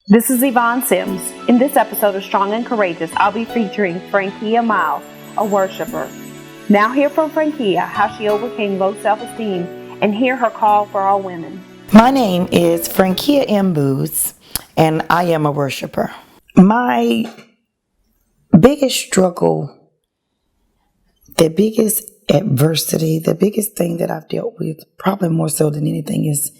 This is Yvonne Sims. In this episode of Strong and Courageous, I'll be featuring Frankia Miles, a worshiper. Now hear from Frankia how she overcame low self-esteem and hear her call for all women. My name is Frankia Miles, and I am a worshiper. My biggest struggle, the biggest adversity, the biggest thing that I've dealt with, probably more so than anything, is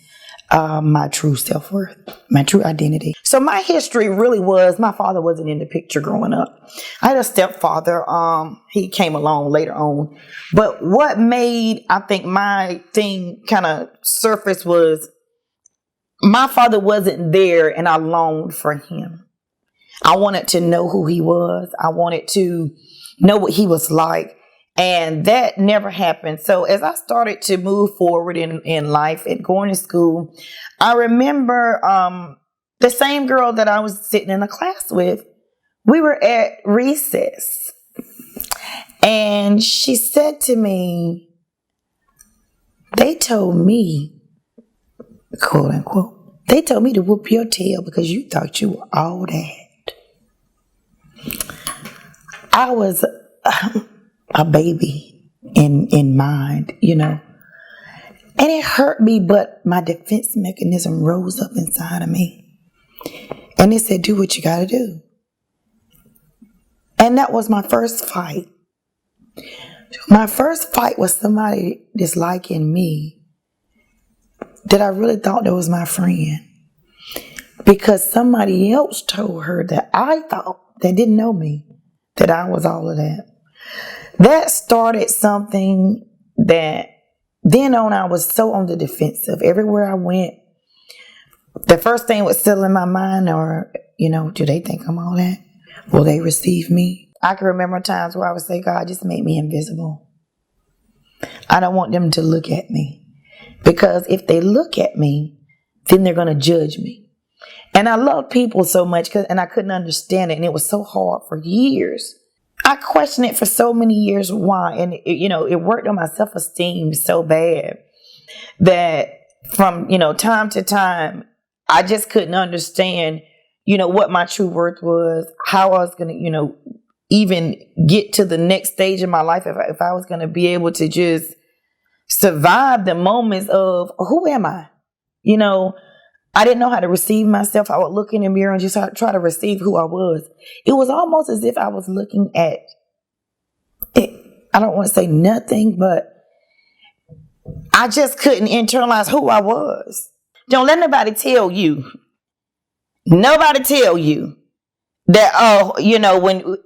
my true self-worth, my true identity. So my history really was, my father wasn't in the picture growing up. I had a stepfather. He came along later on. But what made, I think, my thing kind of surface was my father wasn't there, and I longed for him. I wanted to know who he was. I wanted to know what he was like. And that never happened. So as I started to move forward in life and going to school, I remember the same girl that I was sitting in a class with, we were at recess. And she said to me, they told me, quote unquote, they told me to whoop your tail because you thought you were all that. I was a baby in mind, and it hurt me, but my defense mechanism rose up inside of me, and it said, do what you got to do. And that was my first fight. My first fight was somebody disliking me that I really thought that was my friend, because somebody else told her that I thought, they didn't know me, that I was all of that. That started something that then on I was so on the defensive. Everywhere I went, the first thing was still in my mind, or, do they think I'm all that? Will they receive me? I can remember times where I would say, God, just make me invisible. I don't want them to look at me, because if they look at me, then they're going to judge me. And I love people so much, and I couldn't understand it. And it was so hard for years. I questioned it for so many years why, and it worked on my self-esteem so bad that from time to time I just couldn't understand what my true worth was, how I was going to even get to the next stage of my life, if I was going to be able to just survive the moments of who am I? I didn't know how to receive myself. I would look in the mirror and just try to receive who I was. It was almost as if I was looking at it. I don't want to say nothing, but I just couldn't internalize who I was. Don't let nobody tell you that, when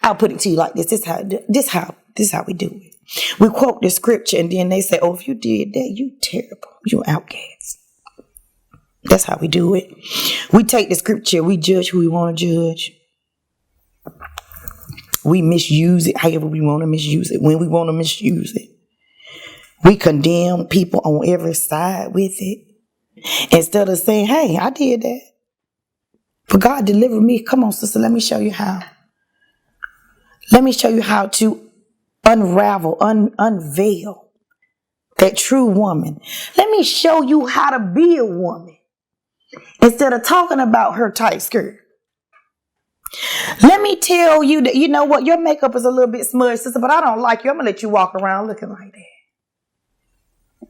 I'll put it to you like this. This is how we do it. We quote the scripture and then they say, oh, if you did that, you terrible. You outcast. That's how we do it. We take the scripture, we judge who we want to judge. We misuse it however we want to misuse it, when we want to misuse it. We condemn people on every side with it. Instead of saying, hey, I did that, but God delivered me. Come on, sister, let me show you how. Let me show you how to unravel, unveil that true woman. Let me show you how to be a woman. Instead of talking about her tight skirt. Let me tell you that, you know what, your makeup is a little bit smudged, sister, but I don't like you. I'm going to let you walk around looking like that.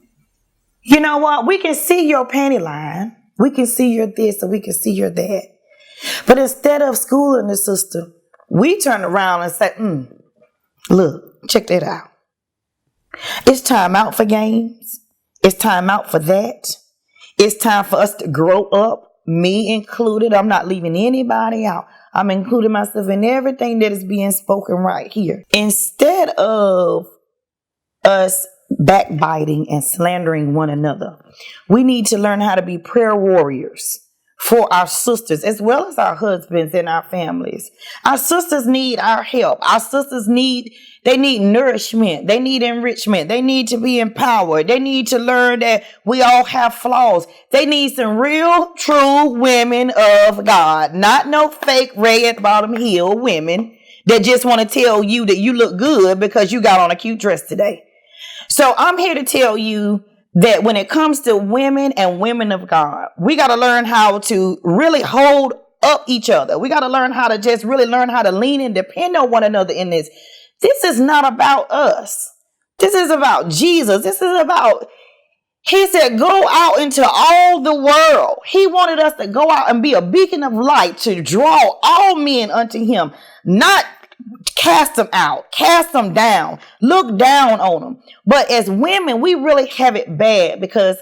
You know what? We can see your panty line. We can see your this, or we can see your that. But instead of schooling the sister, we turn around and say, look, check that out. It's time out for games. It's time out for that. It's time for us to grow up, me included. I'm not leaving anybody out. I'm including myself in everything that is being spoken right here. Instead of us backbiting and slandering one another, we need to learn how to be prayer warriors for our sisters, as well as our husbands and our families. Our sisters need our help. Our sisters need nourishment. They need enrichment. They need to be empowered. They need to learn that we all have flaws. They need some real, true women of God, not no fake red bottom heel women that just want to tell you that you look good because you got on a cute dress today. So I'm here to tell you that when it comes to women and women of God, we got to learn how to really hold up each other. We got to learn how to just really learn how to lean and depend on one another in this. This is not about us. This is about Jesus. This is about, he said, go out into all the world. He wanted us to go out and be a beacon of light to draw all men unto him, not cast them out, cast them down, look down on them. But as women, we really have it bad because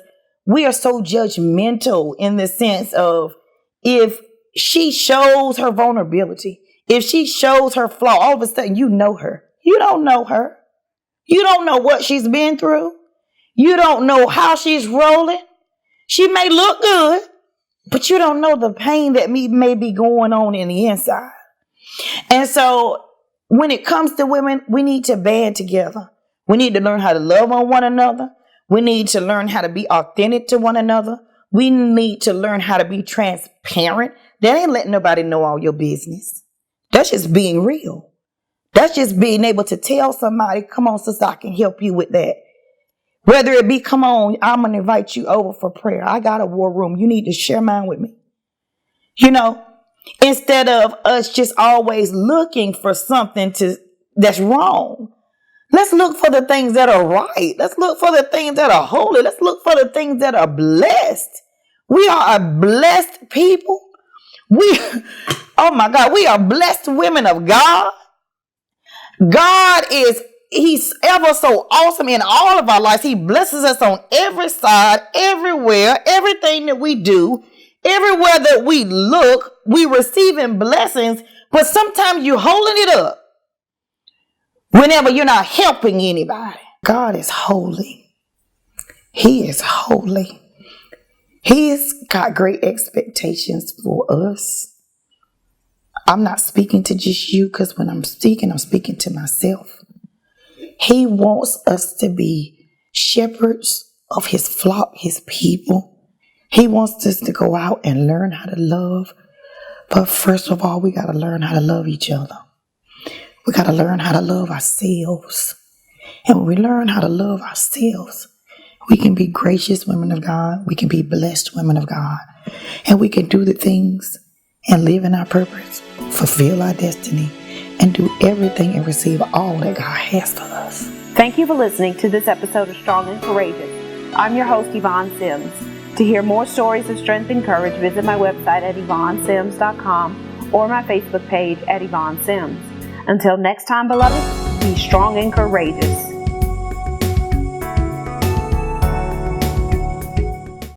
we are so judgmental in the sense of if she shows her vulnerability, if she shows her flaw, all of a sudden you know her. You don't know her. You don't know what she's been through. You don't know how she's rolling. She may look good, but you don't know the pain that may be going on in the inside. And so when it comes to women, we need to band together. We need to learn how to love on one another. We need to learn how to be authentic to one another. We need to learn how to be transparent. That ain't letting nobody know all your business. That's just being real. That's just being able to tell somebody, come on, sister, I can help you with that. Whether it be, come on, I'm going to invite you over for prayer. I got a war room. You need to share mine with me. You know, instead of us just always looking for something that's wrong. Let's look for the things that are right. Let's look for the things that are holy. Let's look for the things that are blessed. We are a blessed people. Oh my God, we are blessed women of God. He's ever so awesome in all of our lives. He blesses us on every side, everywhere, everything that we do, everywhere that we look, we receiving blessings, but sometimes you're holding it up whenever you're not helping anybody. God is holy. He is holy. He's got great expectations for us. I'm not speaking to just you because when I'm speaking to myself. He wants us to be shepherds of his flock, his people. He wants us to go out and learn how to love. But first of all, we got to learn how to love each other. We got to learn how to love ourselves. And when we learn how to love ourselves, we can be gracious women of God. We can be blessed women of God. And we can do the things and live in our purpose, fulfill our destiny, and do everything and receive all that God has for us. Thank you for listening to this episode of Strong and Courageous. I'm your host, Yvonne Sims. To hear more stories of strength and courage, visit my website at YvonneSims.com or my Facebook page at Yvonne Sims. Until next time, beloved, be strong and courageous.